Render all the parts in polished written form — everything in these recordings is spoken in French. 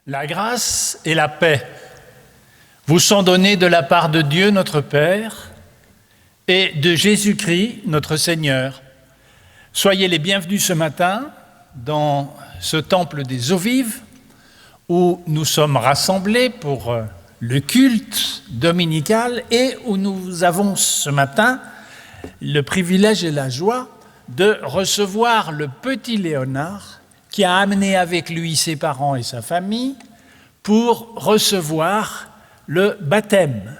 La grâce et la paix vous sont données de la part de Dieu notre Père et de Jésus-Christ notre Seigneur. Soyez les bienvenus ce matin dans ce temple des eaux vives où nous sommes rassemblés pour le culte dominical et où nous avons ce matin le privilège et la joie de recevoir le petit Léonard qui a amené avec lui ses parents et sa famille pour recevoir le baptême,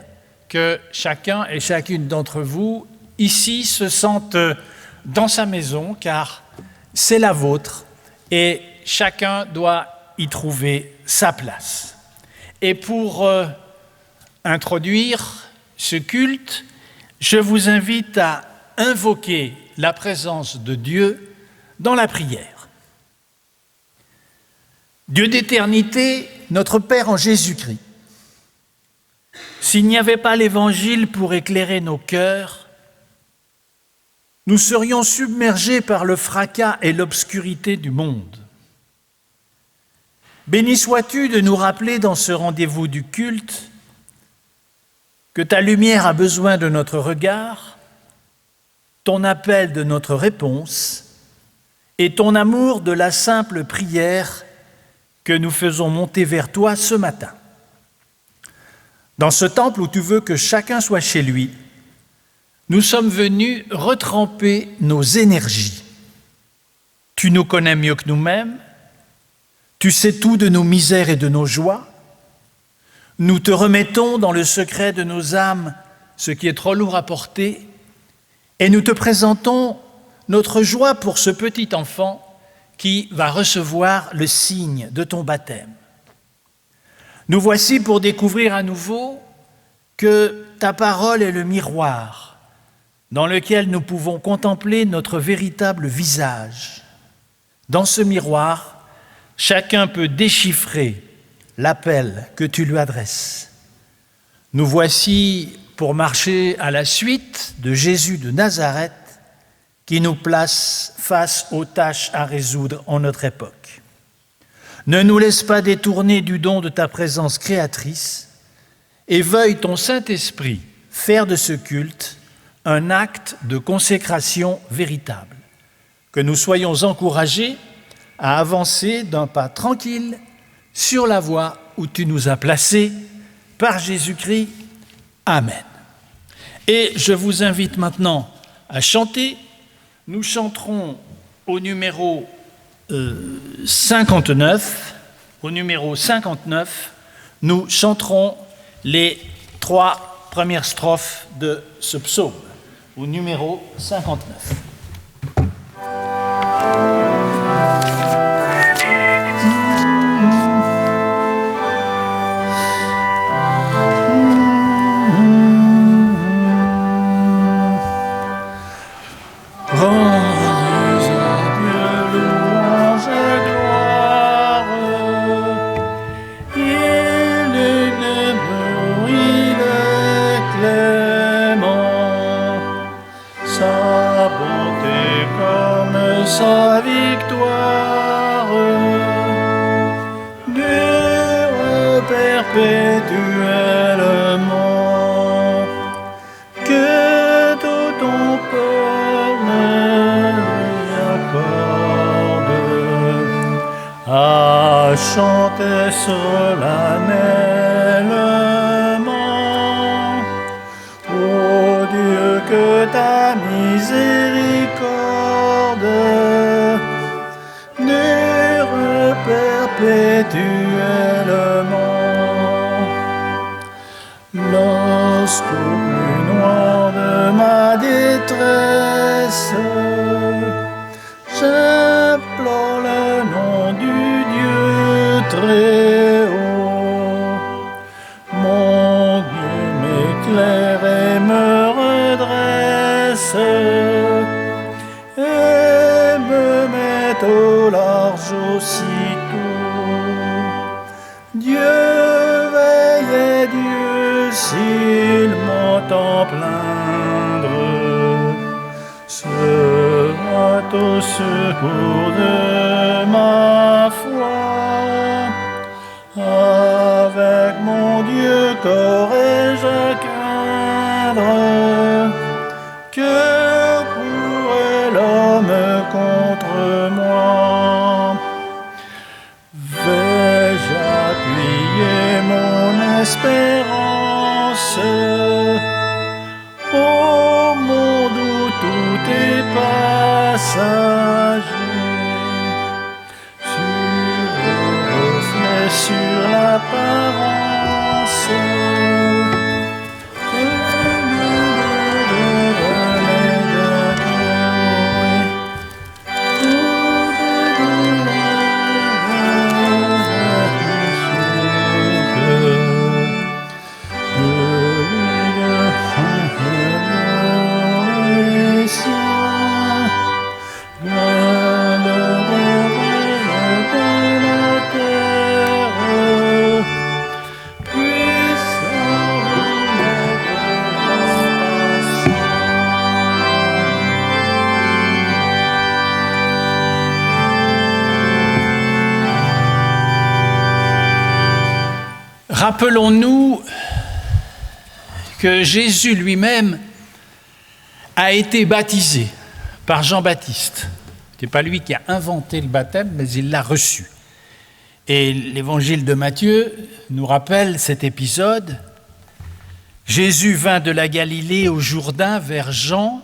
que chacun et chacune d'entre vous ici se sentent dans sa maison, car c'est la vôtre et chacun doit y trouver sa place. Et pour introduire ce culte, je vous invite à invoquer la présence de Dieu dans la prière. Dieu d'éternité, notre Père en Jésus-Christ, s'il n'y avait pas l'Évangile pour éclairer nos cœurs, nous serions submergés par le fracas et l'obscurité du monde. Béni sois-tu de nous rappeler dans ce rendez-vous du culte que ta lumière a besoin de notre regard, ton appel de notre réponse et ton amour de la simple prière que nous faisons monter vers toi ce matin. Dans ce temple où tu veux que chacun soit chez lui, nous sommes venus retremper nos énergies. Tu nous connais mieux que nous-mêmes, tu sais tout de nos misères et de nos joies. Nous te remettons dans le secret de nos âmes ce qui est trop lourd à porter et nous te présentons notre joie pour ce petit enfant qui va recevoir le signe de ton baptême. Nous voici pour découvrir à nouveau que ta parole est le miroir dans lequel nous pouvons contempler notre véritable visage. Dans ce miroir, chacun peut déchiffrer l'appel que tu lui adresses. Nous voici pour marcher à la suite de Jésus de Nazareth qui nous place face aux tâches à résoudre en notre époque. Ne nous laisse pas détourner du don de ta présence créatrice et veuille ton Saint-Esprit faire de ce culte un acte de consécration véritable. Que nous soyons encouragés à avancer d'un pas tranquille sur la voie où tu nous as placés par Jésus-Christ. Amen. Et je vous invite maintenant à chanter. Nous chanterons au numéro 59. Au numéro 59, nous chanterons les 3 premières strophes de ce psaume. Au numéro 59. Sa victoire dure perpétuellement, que tout ton corps me accorde à chanter solennellement. Ô Dieu, que ta miséricorde dure perpétuellement. Lorsqu'au plus noir de ma détresse, j'implore le nom du Dieu très haut, mon Dieu m'éclaire et me redresse et me met au large aussitôt. Dieu veille et Dieu s'il m'entend plaindre sera au secours de ma foi. qu'aurais-je à craindre? Que pourrait l'homme contre moi? Vais-je appuyer mon espérance au monde où tout est passager, sur le reflet, sur l'apparence? Rappelons-nous que Jésus lui-même a été baptisé par Jean-Baptiste. Ce n'est pas lui qui a inventé le baptême, mais il l'a reçu. Et l'évangile de Matthieu nous rappelle cet épisode. Jésus vint de la Galilée au Jourdain vers Jean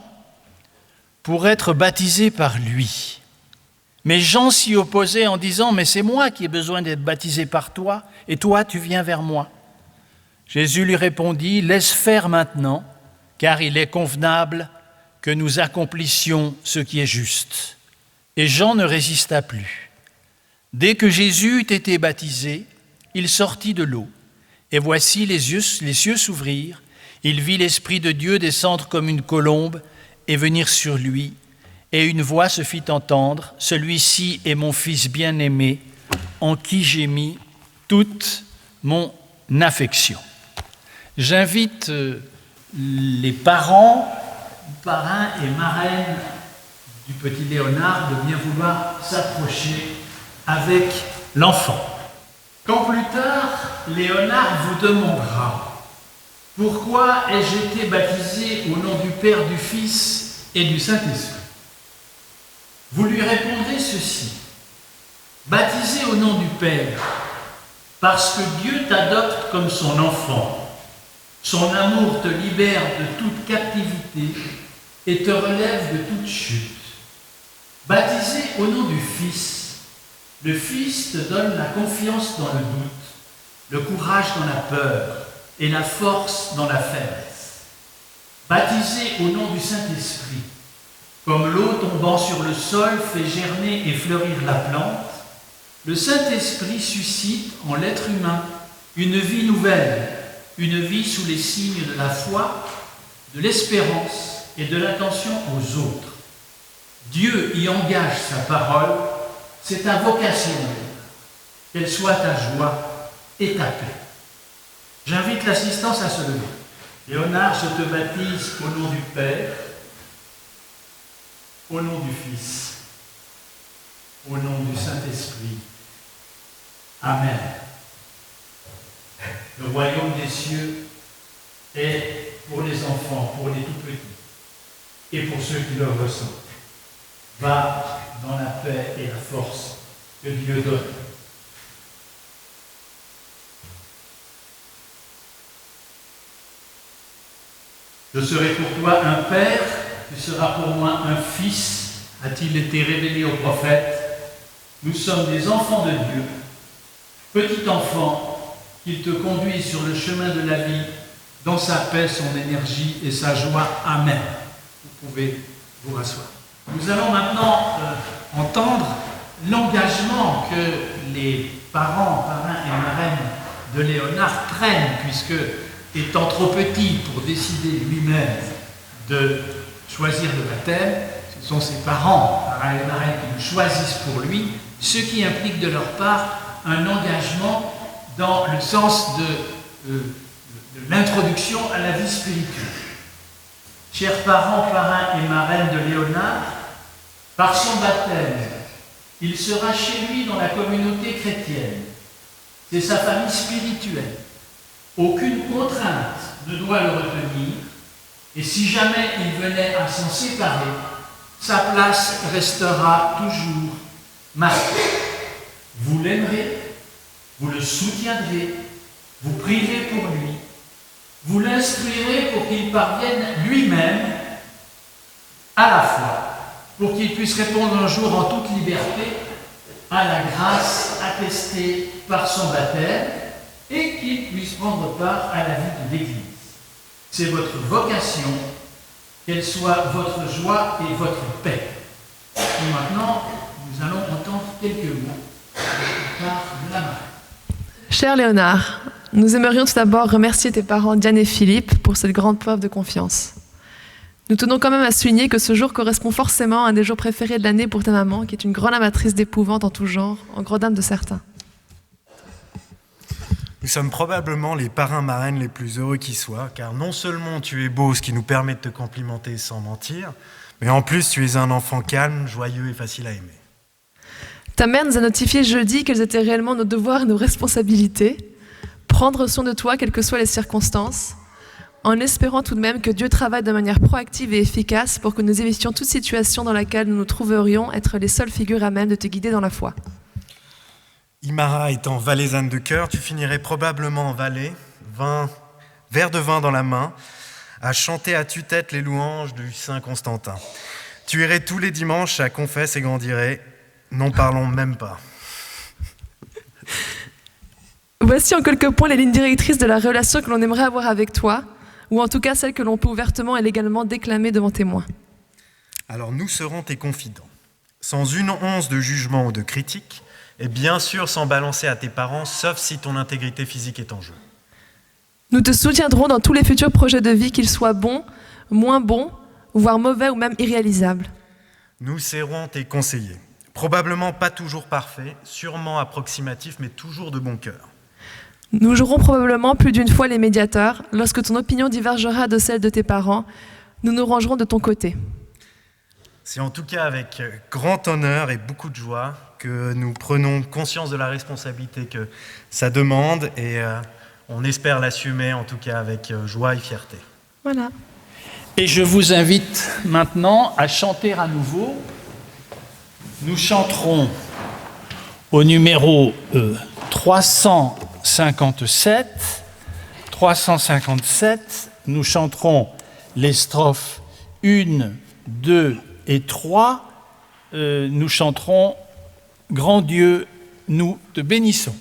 pour être baptisé par lui. Mais Jean s'y opposait en disant « Mais c'est moi qui ai besoin d'être baptisé par toi, et toi tu viens vers moi. » Jésus lui répondit « Laisse faire maintenant, car il est convenable que nous accomplissions ce qui est juste. » Et Jean ne résista plus. Dès que Jésus eut été baptisé, il sortit de l'eau. Et voici les cieux s'ouvrirent. Il vit l'Esprit de Dieu descendre comme une colombe et venir sur lui. Et une voix se fit entendre, « Celui-ci est mon Fils bien-aimé, en qui j'ai mis toute mon affection. » J'invite les parents, parrains et marraines du petit Léonard de bien vouloir s'approcher avec l'enfant. Quand plus tard, Léonard vous demandera « Pourquoi ai-je été baptisé au nom du Père, du Fils et du Saint-Esprit ?» Vous lui répondrez ceci: baptisé au nom du Père, parce que Dieu t'adopte comme son enfant. Son amour te libère de toute captivité et te relève de toute chute. Baptisé au nom du Fils, le Fils te donne la confiance dans le doute, le courage dans la peur et la force dans la faiblesse. Baptisé au nom du Saint-Esprit, comme l'eau tombant sur le sol fait germer et fleurir la plante, le Saint-Esprit suscite en l'être humain une vie nouvelle, une vie sous les signes de la foi, de l'espérance et de l'attention aux autres. Dieu y engage sa parole, c'est ta vocation, qu'elle soit ta joie et ta paix. J'invite l'assistance à se lever. Léonard, je te baptise au nom du Père, au nom du Fils, au nom du Saint-Esprit. Amen. Le royaume des cieux est pour les enfants, pour les tout-petits, et pour ceux qui le ressentent. Va dans la paix et la force que Dieu donne. Je serai pour toi un père, tu seras pour moi un fils, a-t-il été révélé au prophète. Nous sommes des enfants de Dieu, petit enfant, qu'il te conduise sur le chemin de la vie, dans sa paix, son énergie et sa joie. Amen. Vous pouvez vous rasseoir. Nous allons maintenant entendre l'engagement que les parents, parrains et marraines de Léonard prennent, puisque, étant trop petit pour décider lui-même de choisir le baptême, ce sont ses parents, parrains et marraines, qui le choisissent pour lui, ce qui implique de leur part un engagement dans le sens de l'introduction à la vie spirituelle. Chers parents, parrains et marraines de Léonard, par son baptême, il sera chez lui dans la communauté chrétienne. C'est sa famille spirituelle. Aucune contrainte ne doit le retenir, et si jamais il venait à s'en séparer, sa place restera toujours marquée. Vous l'aimerez, vous le soutiendrez, vous prierez pour lui, vous l'instruirez pour qu'il parvienne lui-même à la foi, pour qu'il puisse répondre un jour en toute liberté à la grâce attestée par son baptême et qu'il puisse prendre part à la vie de l'Église. C'est votre vocation, qu'elle soit votre joie et votre paix. Et maintenant, nous allons entendre quelques mots de la part de la Marie. Cher Léonard, nous aimerions tout d'abord remercier tes parents Diane et Philippe pour cette grande preuve de confiance. Nous tenons quand même à souligner que ce jour correspond forcément à un des jours préférés de l'année pour ta maman, qui est une grande amatrice d'épouvante en tout genre, en grande dame de certains. Nous sommes probablement les parrains-marraines les plus heureux qui soient, car non seulement tu es beau, ce qui nous permet de te complimenter sans mentir, mais en plus tu es un enfant calme, joyeux et facile à aimer. Ta mère nous a notifié jeudi quels étaient réellement nos devoirs et nos responsabilités, prendre soin de toi quelles que soient les circonstances, en espérant tout de même que Dieu travaille de manière proactive et efficace pour que nous évitions toute situation dans laquelle nous nous trouverions être les seules figures à même de te guider dans la foi. Imara étant valaisanne de cœur, tu finirais probablement en Valais, verre de vin dans la main, à chanter à tue-tête les louanges du Saint Constantin. Tu irais tous les dimanches à confesse et grandirais, n'en parlons même pas. Voici en quelques points les lignes directrices de la relation que l'on aimerait avoir avec toi, ou en tout cas celle que l'on peut ouvertement et légalement déclamer devant témoins. Alors nous serons tes confidents, sans une once de jugement ou de critique, et bien sûr sans balancer à tes parents, sauf si ton intégrité physique est en jeu. Nous te soutiendrons dans tous les futurs projets de vie, qu'ils soient bons, moins bons, voire mauvais ou même irréalisables. Nous serons tes conseillers, probablement pas toujours parfaits, sûrement approximatifs, mais toujours de bon cœur. Nous jouerons probablement plus d'une fois les médiateurs. Lorsque ton opinion divergera de celle de tes parents, nous nous rangerons de ton côté. C'est en tout cas avec grand honneur et beaucoup de joie que nous prenons conscience de la responsabilité que ça demande et on espère l'assumer en tout cas avec joie et fierté. Voilà. Et je vous invite maintenant à chanter à nouveau. Nous chanterons au numéro 357, nous chanterons les strophes 1, 2 et 3. Nous chanterons « Grand Dieu, nous te bénissons ».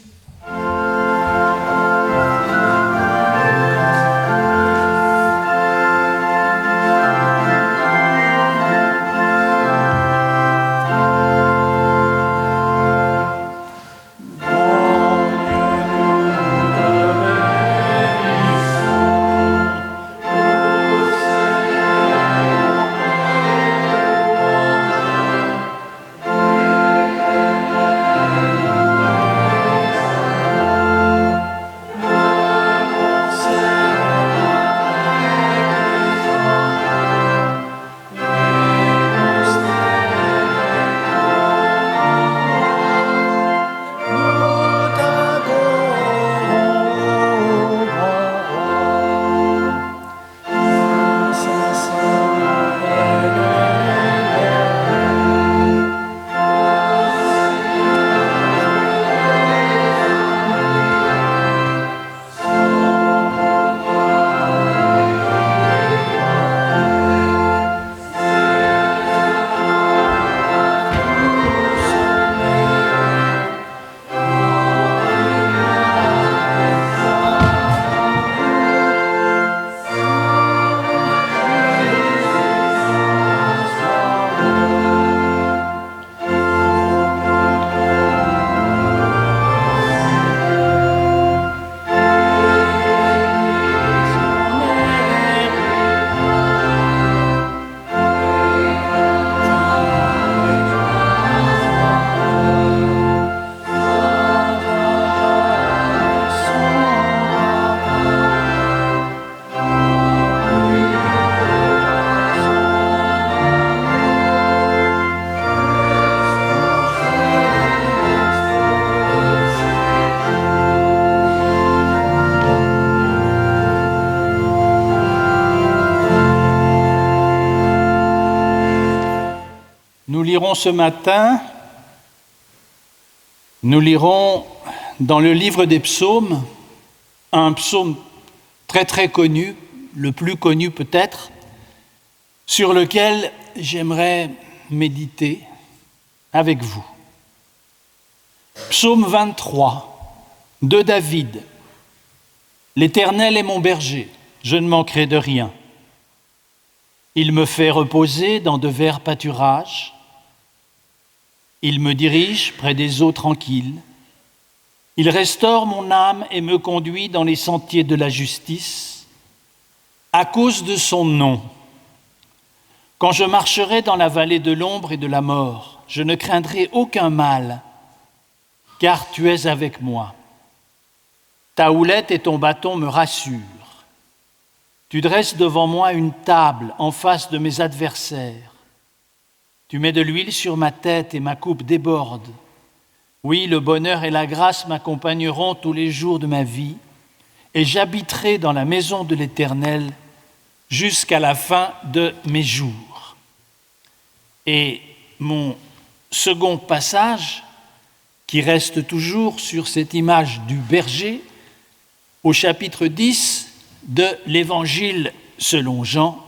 lirons ce matin, nous lirons dans le livre des psaumes, un psaume très très connu, le plus connu peut-être, sur lequel j'aimerais méditer avec vous. Psaume 23 de David. L'Éternel est mon berger, je ne manquerai de rien. Il me fait reposer dans de verts pâturages. Il me dirige près des eaux tranquilles. Il restaure mon âme et me conduit dans les sentiers de la justice, à cause de son nom. Quand je marcherai dans la vallée de l'ombre et de la mort, je ne craindrai aucun mal, car tu es avec moi. Ta houlette et ton bâton me rassurent. Tu dresses devant moi une table en face de mes adversaires. Tu mets de l'huile sur ma tête et ma coupe déborde. Oui, le bonheur et la grâce m'accompagneront tous les jours de ma vie, et j'habiterai dans la maison de l'Éternel jusqu'à la fin de mes jours. Et mon second passage, qui reste toujours sur cette image du berger, au chapitre 10 de l'Évangile selon Jean,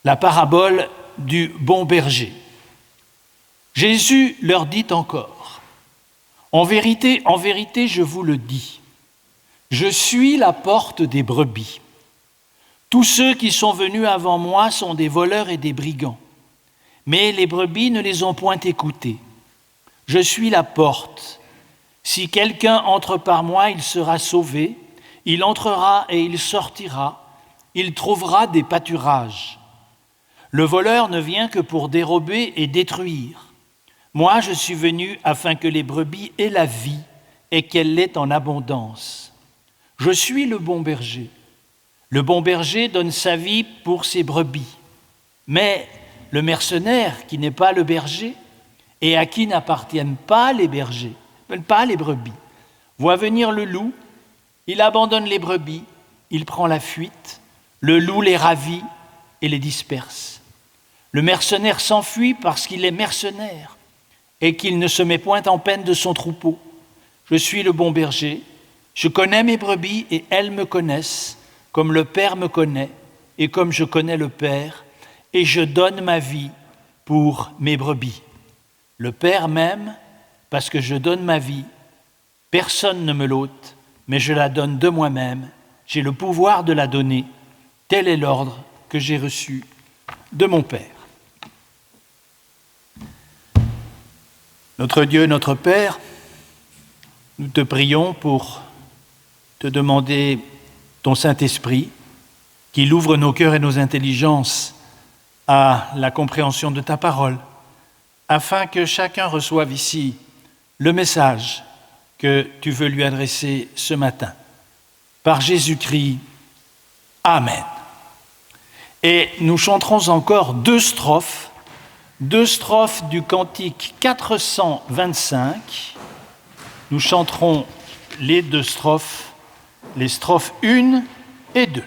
la parabole du bon berger. Jésus leur dit encore, en vérité, je vous le dis, je suis la porte des brebis. Tous ceux qui sont venus avant moi sont des voleurs et des brigands, mais les brebis ne les ont point écoutés. Je suis la porte. Si quelqu'un entre par moi, il sera sauvé. Il entrera et il sortira. Il trouvera des pâturages. Le voleur ne vient que pour dérober et détruire. Moi, je suis venu afin que les brebis aient la vie et qu'elle l'ait en abondance. Je suis le bon berger. Le bon berger donne sa vie pour ses brebis. Mais le mercenaire, qui n'est pas le berger et à qui n'appartiennent pas les bergers, pas les brebis, voit venir le loup, il abandonne les brebis, il prend la fuite, le loup les ravit et les disperse. Le mercenaire s'enfuit parce qu'il est mercenaire et qu'il ne se met point en peine de son troupeau. Je suis le bon berger, je connais mes brebis et elles me connaissent, comme le Père me connaît et comme je connais le Père, et je donne ma vie pour mes brebis. Le Père m'aime parce que je donne ma vie. Personne ne me l'ôte, mais je la donne de moi-même. J'ai le pouvoir de la donner. Tel est l'ordre que j'ai reçu de mon Père. Notre Dieu, notre Père, nous te prions pour te demander ton Saint-Esprit, qu'il ouvre nos cœurs et nos intelligences à la compréhension de ta parole, afin que chacun reçoive ici le message que tu veux lui adresser ce matin. Par Jésus-Christ, Amen. Et nous chanterons encore deux strophes du cantique 425. Nous chanterons les deux strophes, les strophes 1 et 2.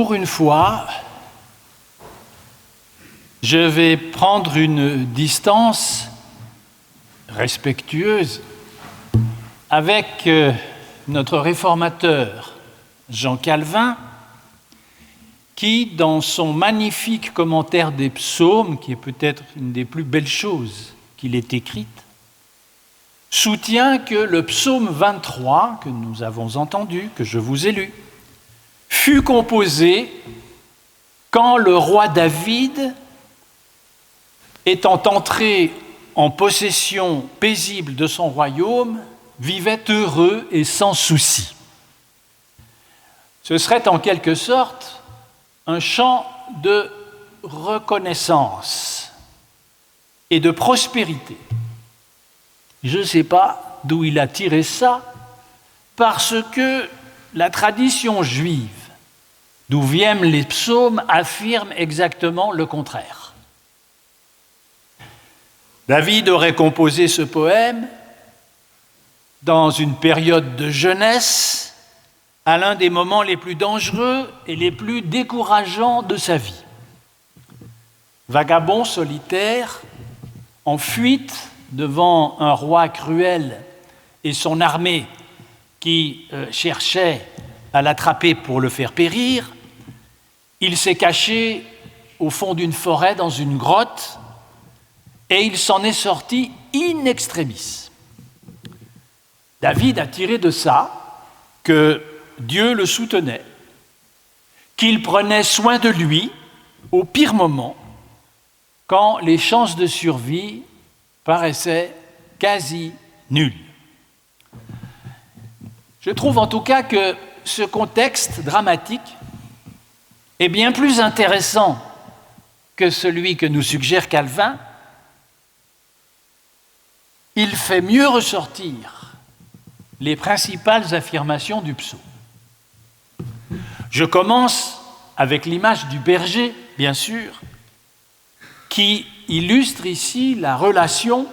pour une fois, je vais prendre une distance respectueuse avec notre réformateur Jean Calvin, qui, dans son magnifique commentaire des psaumes, qui est peut-être une des plus belles choses qu'il ait écrites, soutient que le psaume 23, que nous avons entendu, que je vous ai lu, fut composé quand le roi David, étant entré en possession paisible de son royaume, vivait heureux et sans souci. Ce serait en quelque sorte un chant de reconnaissance et de prospérité. Je ne sais pas d'où il a tiré ça, parce que la tradition juive, d'où viennent les psaumes, affirme exactement le contraire. David aurait composé ce poème dans une période de jeunesse, à l'un des moments les plus dangereux et les plus décourageants de sa vie. Vagabond solitaire, en fuite devant un roi cruel et son armée qui cherchait à l'attraper pour le faire périr, il s'est caché au fond d'une forêt dans une grotte et il s'en est sorti in extremis. David a tiré de ça que Dieu le soutenait, qu'il prenait soin de lui au pire moment, quand les chances de survie paraissaient quasi nulles. Je trouve en tout cas que ce contexte dramatique est bien plus intéressant que celui que nous suggère Calvin. Il fait mieux ressortir les principales affirmations du psaume. Je commence avec l'image du berger, bien sûr, qui illustre ici la relation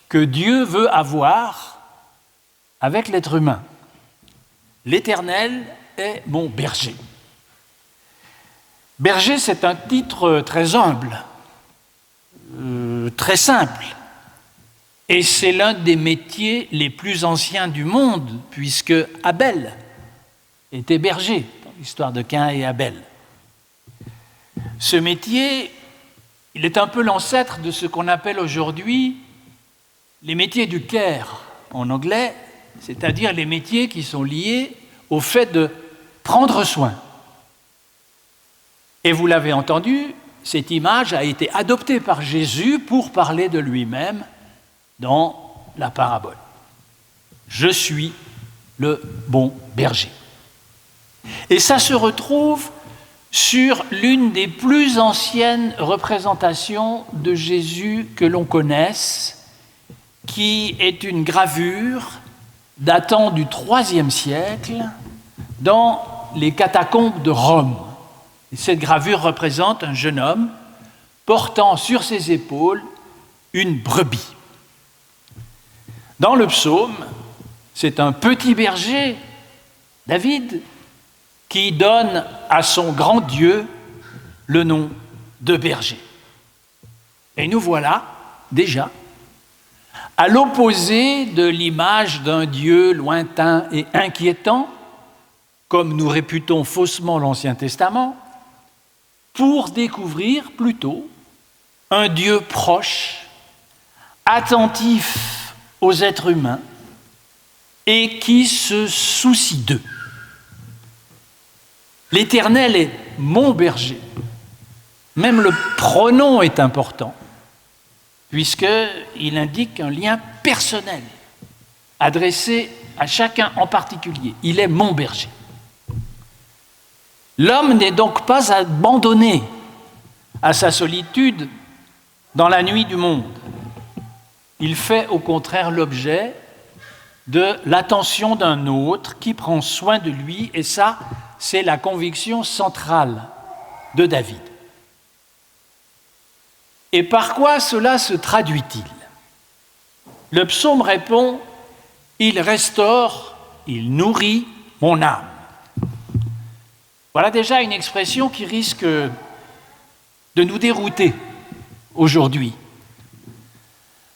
que Dieu veut avoir avec l'être humain. L'Éternel est mon berger. Berger, c'est un titre très humble, très simple, et c'est l'un des métiers les plus anciens du monde, puisque Abel était berger, dans l'histoire de Caïn et Abel. Ce métier, il est un peu l'ancêtre de ce qu'on appelle aujourd'hui les métiers du care en anglais, c'est-à-dire les métiers qui sont liés au fait de prendre soin. Et vous l'avez entendu, cette image a été adoptée par Jésus pour parler de lui-même dans la parabole. Je suis le bon berger. Et ça se retrouve sur l'une des plus anciennes représentations de Jésus que l'on connaisse, qui est une gravure datant du IIIe siècle dans les catacombes de Rome. Et cette gravure représente un jeune homme portant sur ses épaules une brebis. Dans le psaume, c'est un petit berger, David, qui donne à son grand Dieu le nom de berger. Et nous voilà déjà à l'opposé de l'image d'un Dieu lointain et inquiétant, comme nous réputons faussement l'Ancien Testament, pour découvrir plutôt un Dieu proche, attentif aux êtres humains et qui se soucie d'eux. L'Éternel est mon berger. Même le pronom est important, puisqu'il indique un lien personnel adressé à chacun en particulier. Il est mon berger. L'homme n'est donc pas abandonné à sa solitude dans la nuit du monde. Il fait au contraire l'objet de l'attention d'un autre qui prend soin de lui, et ça, c'est la conviction centrale de David. Et par quoi cela se traduit-il ? Le psaume répond « Il restaure, il nourrit mon âme ». Voilà déjà une expression qui risque de nous dérouter aujourd'hui.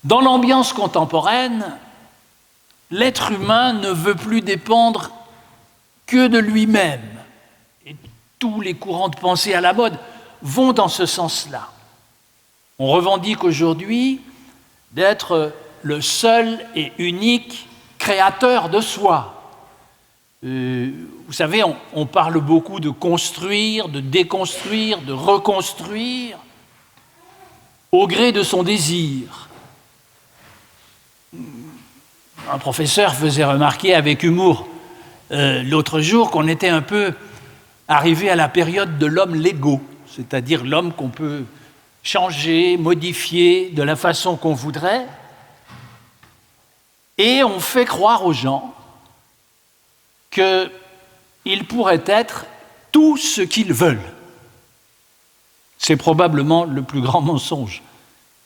Dans l'ambiance contemporaine, l'être humain ne veut plus dépendre que de lui-même. Et tous les courants de pensée à la mode vont dans ce sens-là. On revendique aujourd'hui d'être le seul et unique créateur de soi. Vous savez, on parle beaucoup de construire, de déconstruire, de reconstruire, au gré de son désir. Un professeur faisait remarquer avec humour l'autre jour qu'on était un peu arrivé à la période de l'homme Lego, c'est-à-dire l'homme qu'on peut changer, modifier de la façon qu'on voudrait, et on fait croire aux gens qu'ils pourraient être tout ce qu'ils veulent. C'est probablement le plus grand mensonge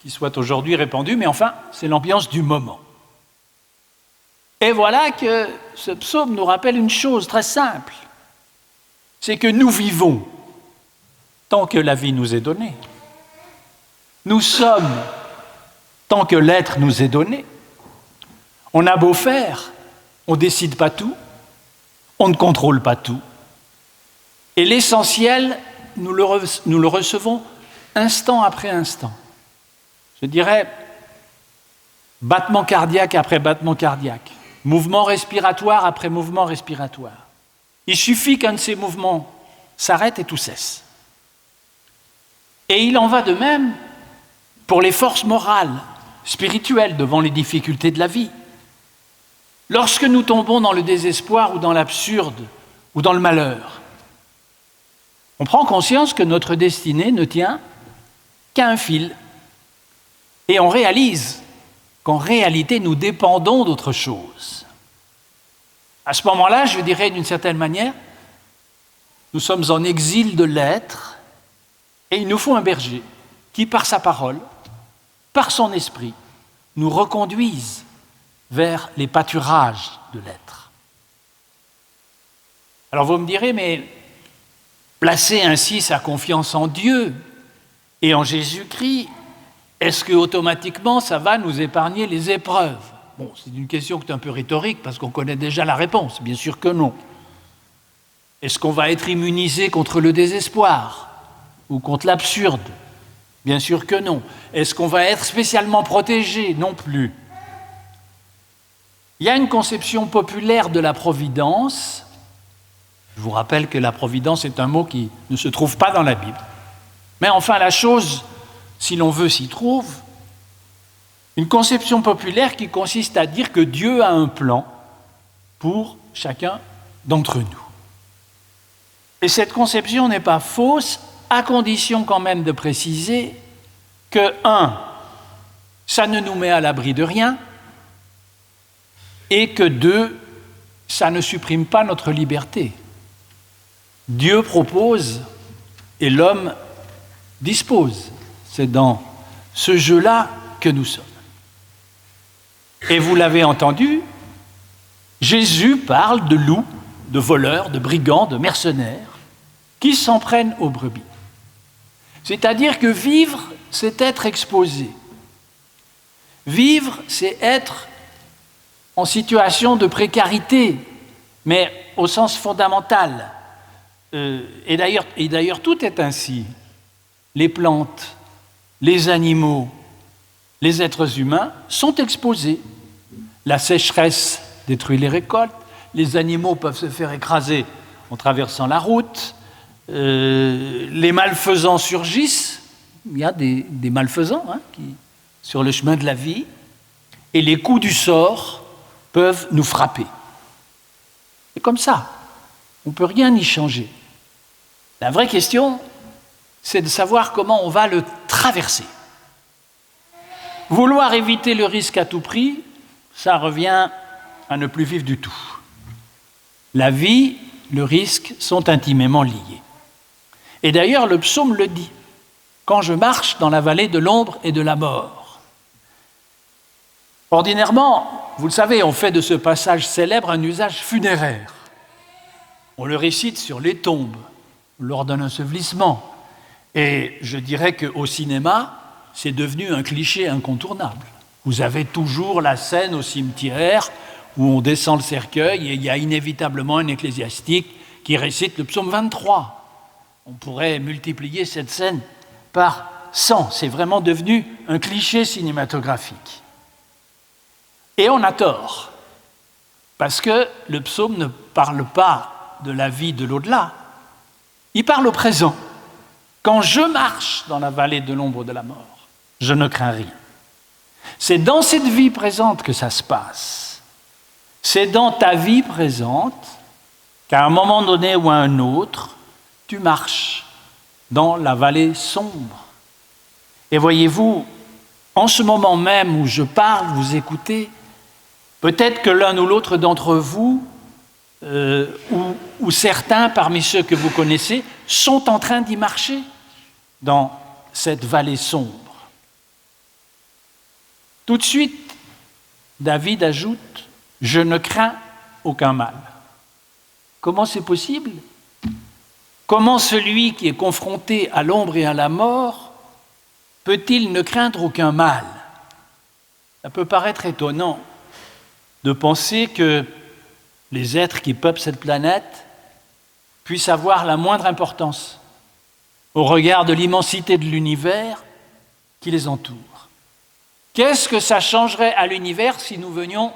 qui soit aujourd'hui répandu, mais enfin, c'est l'ambiance du moment. Et voilà que ce psaume nous rappelle une chose très simple, c'est que nous vivons tant que la vie nous est donnée. Nous sommes tant que l'être nous est donné. On a beau faire, on ne décide pas tout, on ne contrôle pas tout. Et l'essentiel, nous le recevons instant après instant. Je dirais battement cardiaque après battement cardiaque, mouvement respiratoire après mouvement respiratoire. Il suffit qu'un de ces mouvements s'arrête et tout cesse. Et il en va de même pour les forces morales, spirituelles devant les difficultés de la vie. Lorsque nous tombons dans le désespoir ou dans l'absurde ou dans le malheur, on prend conscience que notre destinée ne tient qu'à un fil. Et on réalise qu'en réalité, nous dépendons d'autre chose. À ce moment-là, je dirais d'une certaine manière, nous sommes en exil de l'être et il nous faut un berger qui, par sa parole, par son esprit, nous reconduise vers les pâturages de l'être. Alors vous me direz, mais placer ainsi sa confiance en Dieu et en Jésus-Christ, est-ce que automatiquement ça va nous épargner les épreuves? Bon, c'est une question qui est un peu rhétorique parce qu'on connaît déjà la réponse, bien sûr que non. Est-ce qu'on va être immunisé contre le désespoir ou contre l'absurde? Bien sûr que non. Est-ce qu'on va être spécialement protégé? Non plus. Il y a une conception populaire de la providence. Je vous rappelle que la providence est un mot qui ne se trouve pas dans la Bible. Mais enfin, la chose, si l'on veut, s'y trouve. Une conception populaire qui consiste à dire que Dieu a un plan pour chacun d'entre nous. Et cette conception n'est pas fausse, à condition quand même de préciser que, 1, ça ne nous met à l'abri de rien, et que 2, ça ne supprime pas notre liberté. Dieu propose et l'homme dispose. C'est dans ce jeu-là que nous sommes. Et vous l'avez entendu, Jésus parle de loups, de voleurs, de brigands, de mercenaires qui s'en prennent aux brebis. C'est-à-dire que vivre, c'est être exposé. Vivre, c'est être en situation de précarité, mais au sens fondamental. Et d'ailleurs, tout est ainsi. Les plantes, les animaux, les êtres humains sont exposés. La sécheresse détruit les récoltes, les animaux peuvent se faire écraser en traversant la route, les malfaisants surgissent, il y a des malfaisants sur le chemin de la vie, et les coups du sort peuvent nous frapper. C'est comme ça, on ne peut rien y changer. La vraie question, c'est de savoir comment on va le traverser. Vouloir éviter le risque à tout prix, ça revient à ne plus vivre du tout. La vie, le risque sont intimement liés. Et d'ailleurs, le psaume le dit, « Quand je marche dans la vallée de l'ombre et de la mort ». Ordinairement, vous le savez, on fait de ce passage célèbre un usage funéraire. On le récite sur les tombes, lors d'un ensevelissement. Et je dirais qu'au cinéma, c'est devenu un cliché incontournable. Vous avez toujours la scène au cimetière où on descend le cercueil et il y a inévitablement un ecclésiastique qui récite le psaume 23. On pourrait multiplier cette scène par 100. C'est vraiment devenu un cliché cinématographique. Et on a tort, parce que le psaume ne parle pas de la vie de l'au-delà, il parle au présent. Quand je marche dans la vallée de l'ombre de la mort, je ne crains rien. C'est dans cette vie présente que ça se passe. C'est dans ta vie présente qu'à un moment donné ou à un autre, tu marches dans la vallée sombre. Et voyez-vous, en ce moment même où je parle, vous écoutez, peut-être que l'un ou l'autre d'entre vous, ou certains parmi ceux que vous connaissez, sont en train d'y marcher dans cette vallée sombre. Tout de suite, David ajoute « Je ne crains aucun mal ». Comment c'est possible ? Comment celui qui est confronté à l'ombre et à la mort peut-il ne craindre aucun mal ? Ça peut paraître étonnant de penser que les êtres qui peuplent cette planète puissent avoir la moindre importance au regard de l'immensité de l'univers qui les entoure. Qu'est-ce que ça changerait à l'univers si nous venions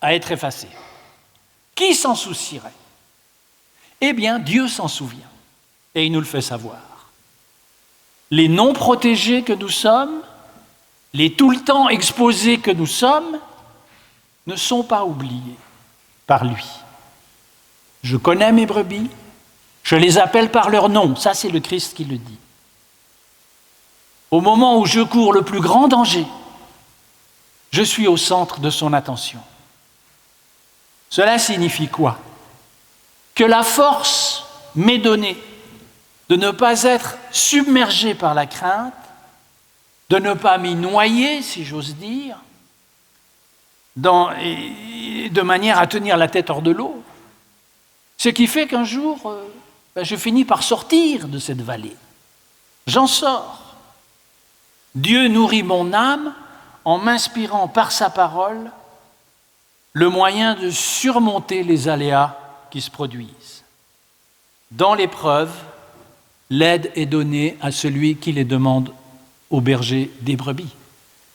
à être effacés ? Qui s'en soucierait ? Eh bien, Dieu s'en souvient et il nous le fait savoir. Les non-protégés que nous sommes, les tout le temps exposés que nous sommes, ne sont pas oubliés par lui. Je connais mes brebis, je les appelle par leur nom, ça c'est le Christ qui le dit. Au moment où je cours le plus grand danger, je suis au centre de son attention. Cela signifie quoi ? Que la force m'est donnée de ne pas être submergé par la crainte, de ne pas m'y noyer, si j'ose dire, de manière à tenir la tête hors de l'eau. Ce qui fait qu'un jour, je finis par sortir de cette vallée. J'en sors. Dieu nourrit mon âme en m'inspirant par sa parole le moyen de surmonter les aléas qui se produisent. Dans l'épreuve, l'aide est donnée à celui qui les demande au berger des brebis.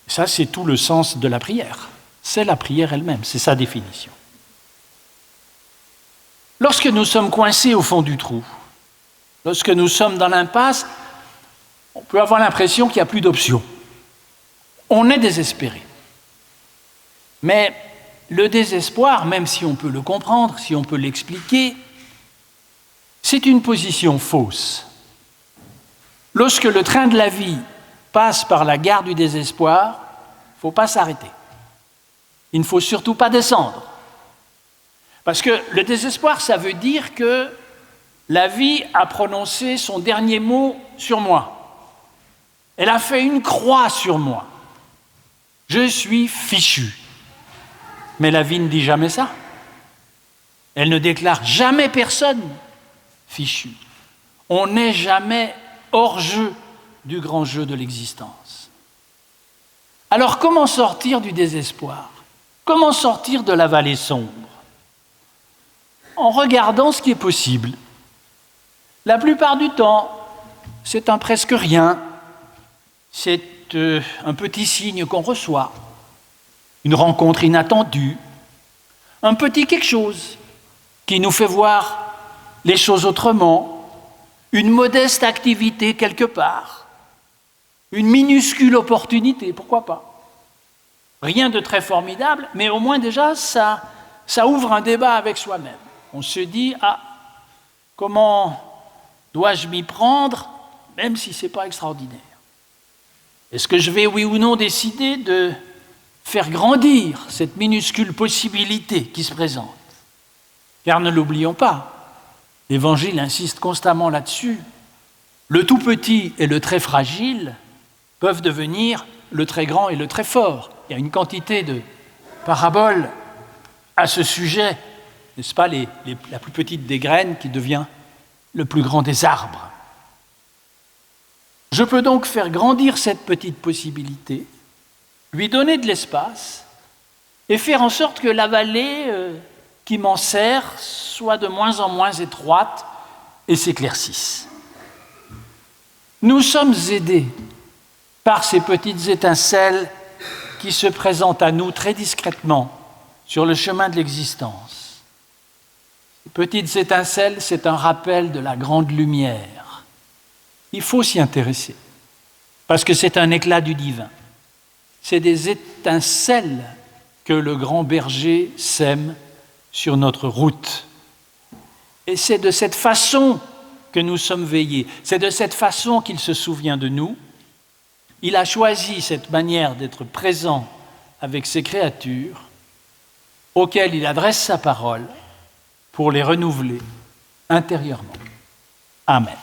Ça, c'est tout le sens de la prière. C'est la prière elle-même, c'est sa définition. Lorsque nous sommes coincés au fond du trou, lorsque nous sommes dans l'impasse, on peut avoir l'impression qu'il n'y a plus d'options. On est désespéré. Mais le désespoir, même si on peut le comprendre, si on peut l'expliquer, c'est une position fausse. Lorsque le train de la vie passe par la gare du désespoir, il ne faut pas s'arrêter. Il ne faut surtout pas descendre. Parce que le désespoir, ça veut dire que la vie a prononcé son dernier mot sur moi. Elle a fait une croix sur moi. Je suis fichu. Mais la vie ne dit jamais ça. Elle ne déclare jamais personne fichu. On n'est jamais hors jeu du grand jeu de l'existence. Alors comment sortir du désespoir ? Comment sortir de la vallée sombre ? En regardant ce qui est possible. La plupart du temps, c'est un presque rien. C'est un petit signe qu'on reçoit, une rencontre inattendue, un petit quelque chose qui nous fait voir les choses autrement, une modeste activité quelque part, une minuscule opportunité, pourquoi pas. Rien de très formidable, mais au moins déjà, ça ouvre un débat avec soi-même. On se dit, comment dois-je m'y prendre, même si ce n'est pas extraordinaire ? Est-ce que je vais, oui ou non, décider de faire grandir cette minuscule possibilité qui se présente ? Car ne l'oublions pas, l'Évangile insiste constamment là-dessus. Le tout petit et le très fragile peuvent devenir le très grand et le très fort. Il y a une quantité de paraboles à ce sujet, n'est-ce pas, la plus petite des graines qui devient le plus grand des arbres. Je peux donc faire grandir cette petite possibilité, lui donner de l'espace et faire en sorte que la vallée qui m'enserre soit de moins en moins étroite et s'éclaircisse. Nous sommes aidés par ces petites étincelles qui se présentent à nous très discrètement sur le chemin de l'existence. Ces petites étincelles, c'est un rappel de la grande lumière. Il faut s'y intéresser, parce que c'est un éclat du divin. C'est des étincelles que le grand berger sème sur notre route. Et c'est de cette façon que nous sommes veillés. C'est de cette façon qu'il se souvient de nous. Il a choisi cette manière d'être présent avec ses créatures, auxquelles il adresse sa parole pour les renouveler intérieurement. Amen.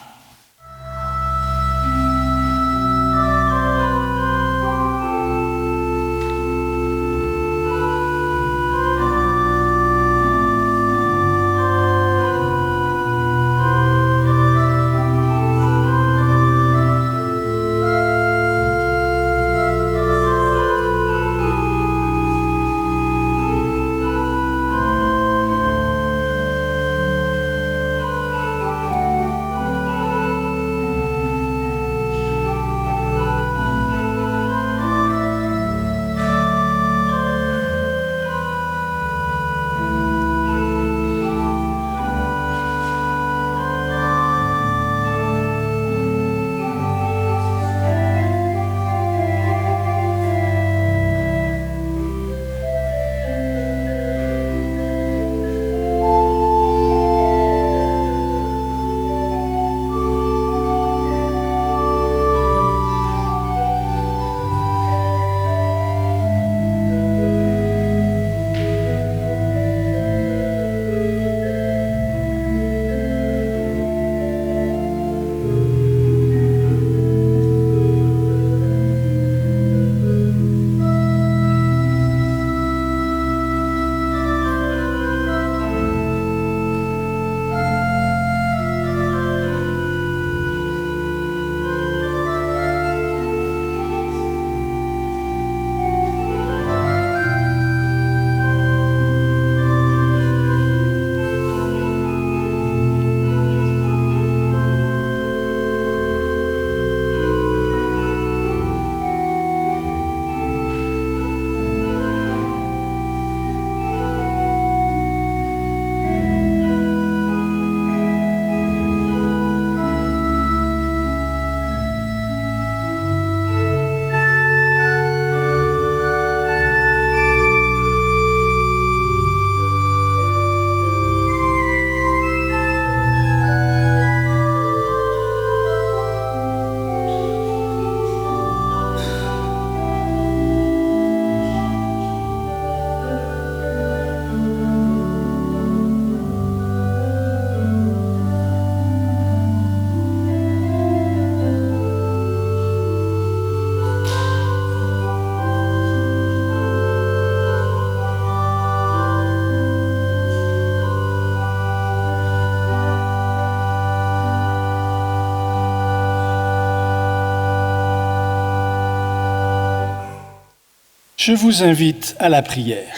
Je vous invite à la prière.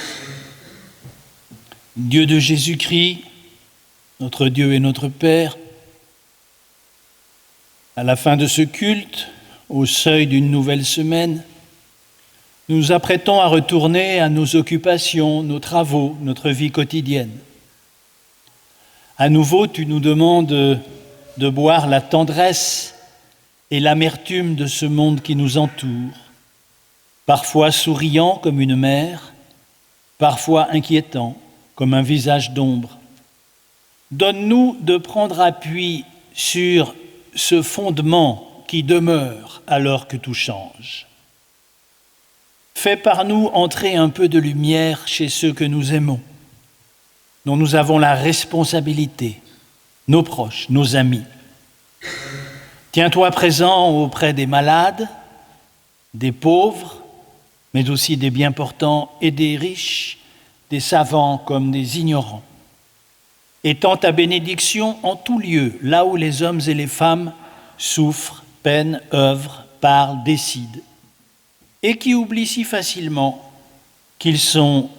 Dieu de Jésus-Christ, notre Dieu et notre Père, à la fin de ce culte, au seuil d'une nouvelle semaine, nous nous apprêtons à retourner à nos occupations, nos travaux, notre vie quotidienne. À nouveau, tu nous demandes de boire la tendresse et l'amertume de ce monde qui nous entoure, parfois souriant comme une mère, parfois inquiétant comme un visage d'ombre. Donne-nous de prendre appui sur ce fondement qui demeure alors que tout change. Fais par nous entrer un peu de lumière chez ceux que nous aimons, dont nous avons la responsabilité, nos proches, nos amis. Tiens-toi présent auprès des malades, des pauvres, mais aussi des bien portants et des riches, des savants comme des ignorants. étends ta bénédiction en tout lieu, là où les hommes et les femmes souffrent, peinent, œuvrent, parlent, décident, et qui oublient si facilement qu'ils sont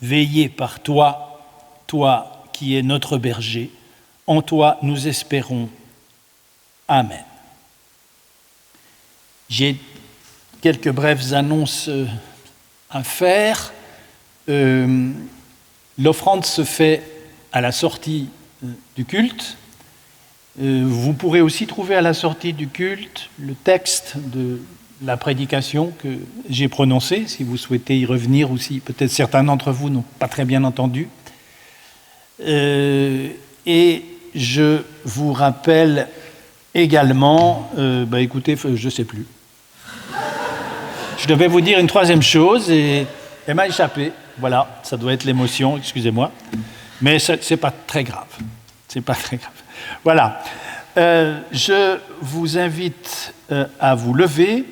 veillés par toi, toi qui es notre berger. En toi nous espérons. Amen. J'ai quelques brèves annonces à faire. L'offrande se fait à la sortie du culte. Vous pourrez aussi trouver à la sortie du culte le texte de la prédication que j'ai prononcée, si vous souhaitez y revenir ou si peut-être certains d'entre vous n'ont pas très bien entendu. Et je vous rappelle également, écoutez, je ne sais plus. Je devais vous dire une troisième chose et elle m'a échappé. Voilà, ça doit être l'émotion, excusez-moi. Mais ce n'est pas très grave. C'est pas très grave. Voilà. Je vous invite à vous lever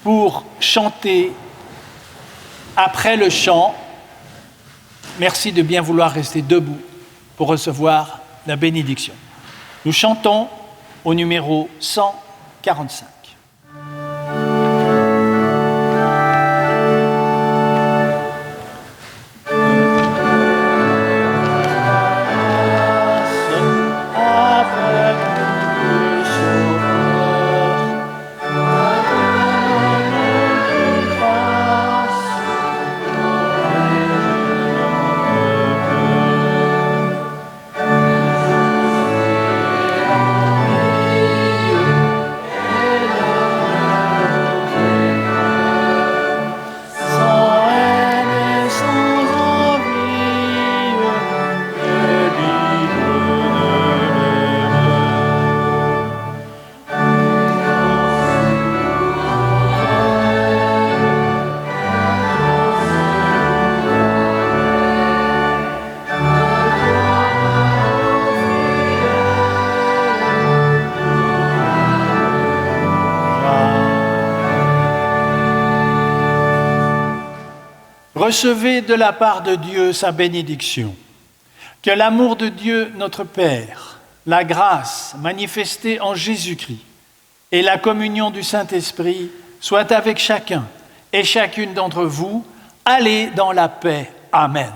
pour chanter après le chant. Merci de bien vouloir rester debout pour recevoir la bénédiction. Nous chantons au numéro 145. Recevez de la part de Dieu sa bénédiction. Que l'amour de Dieu, notre Père, la grâce manifestée en Jésus-Christ et la communion du Saint-Esprit soient avec chacun et chacune d'entre vous. Allez dans la paix. Amen.